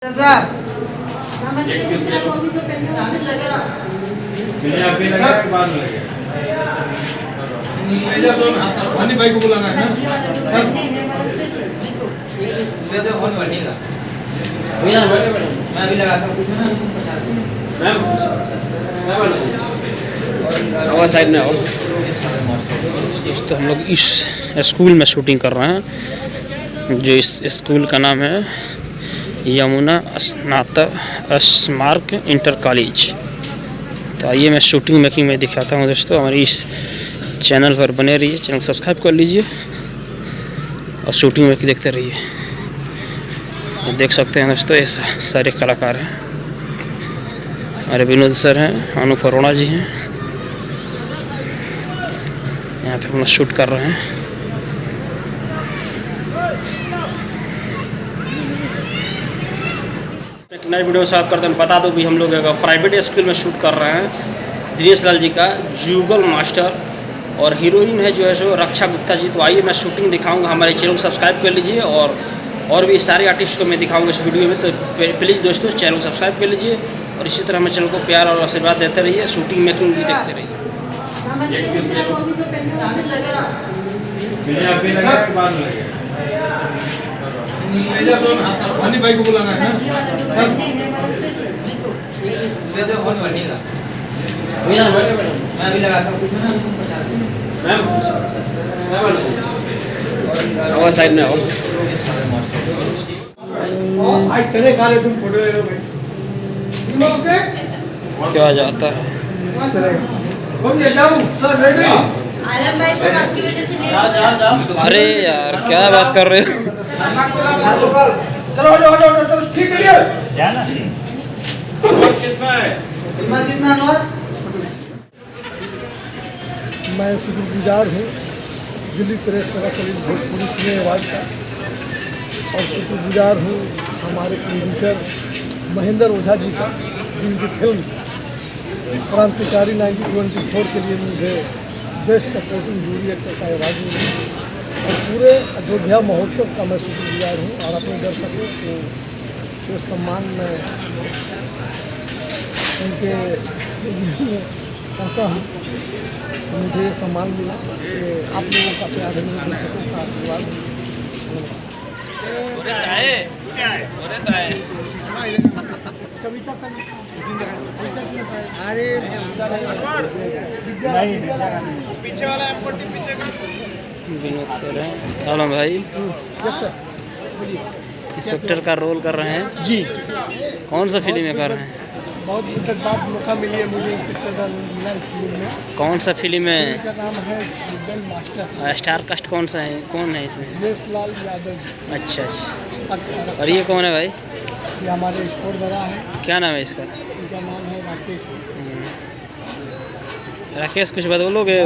भाई को बुलाना है ना मैं अभी लगाता हूँ साइड में आओ। दोस्तों हम लोग इस स्कूल में शूटिंग कर रहे हैं, जो इस स्कूल का नाम है यमुना स्नातक स्मारक इंटर कॉलेज। तो आइए मैं शूटिंग मेकिंग में दिखाता हूँ दोस्तों। हमारी इस चैनल पर बने रहिए, चैनल को सब्सक्राइब कर लीजिए और शूटिंग मेकिंग देखते रहिए। देख सकते हैं दोस्तों, ये सारे कलाकार हैं। हमारे विनोद सर हैं, अनुप अरोड़ा जी हैं, यहाँ पे हम शूट कर रहे हैं। एक नई वीडियो से करते हैं। बता दो भी हम लोग प्राइवेट स्कूल में शूट कर रहे हैं दिनेश लाल जी का जुगल मास्टर, और हीरोइन है जो है सो रक्षा गुप्ता जी। तो आइए मैं शूटिंग दिखाऊंगा। हमारे चैनल को सब्सक्राइब कर लीजिए और भी सारे आर्टिस्ट को मैं दिखाऊंगा इस वीडियो में। तो प्लीज़ दोस्तों चैनल को सब्सक्राइब कर लीजिए और इसी तरह हमारे चैनल को प्यार और आशीर्वाद देते रहिए। शूटिंग मेकिंग भी देखते रहिए। भाई को बुलाना है ना मैं अभी लगाता हूँ साइड में आओ। चले खा ले तुम फोटो ले लो भाई। क्या जाता है आलम भाई सब आपकी वजह से लेट हो गया। अरे यार क्या बात कर रहे हो। चलो ठीक है जाना कितना है कितना मैं शुक्रगुजार हूँ दिल्ली प्रेस सरासरी भोजपुरी सिने अवार्ड का, और शुक्रगुजार हूँ हमारे प्रोड्यूसर महेंद्र ओझा जी का, जिनकी फिल्म क्रांतिकारी 1924 के लिए मुझे बेस्ट सपोर्टिंग जूरी एक्टर का अवार्ड मिला। और पूरे अयोध्या महोत्सव का मैं शुक्रगुजार हूँ, और अपने दर्शकों को इस सम्मान में उनके करता हूँ। मुझे ये सम्मान मिला, आप लोगों का प्यार है, मेरे दर्शकों का आशीर्वाद। कविता अरे पीछे वाला पीछे का विनोद सर हैं। आलम भाई इंस्पेक्टर का रोल कर रहे हैं जी। कौन सा फिल्म में कर रहे हैं? बहुत दिक्कत बात मौका मिली है मुझे पिक्चर का मिला इस फिल्म में। कौन सा फिल्म है? का नाम है जुगल मास्टर। स्टार कास्ट कौन सा है, कौन है इसमें? दिनेश लाल यादव। अच्छा। और ये कौन है भाई? ये हमारे स्टोर बड़ा है। क्या नाम है इसका? इनका नाम है राकेश। राकेश कुछ बदलोगे?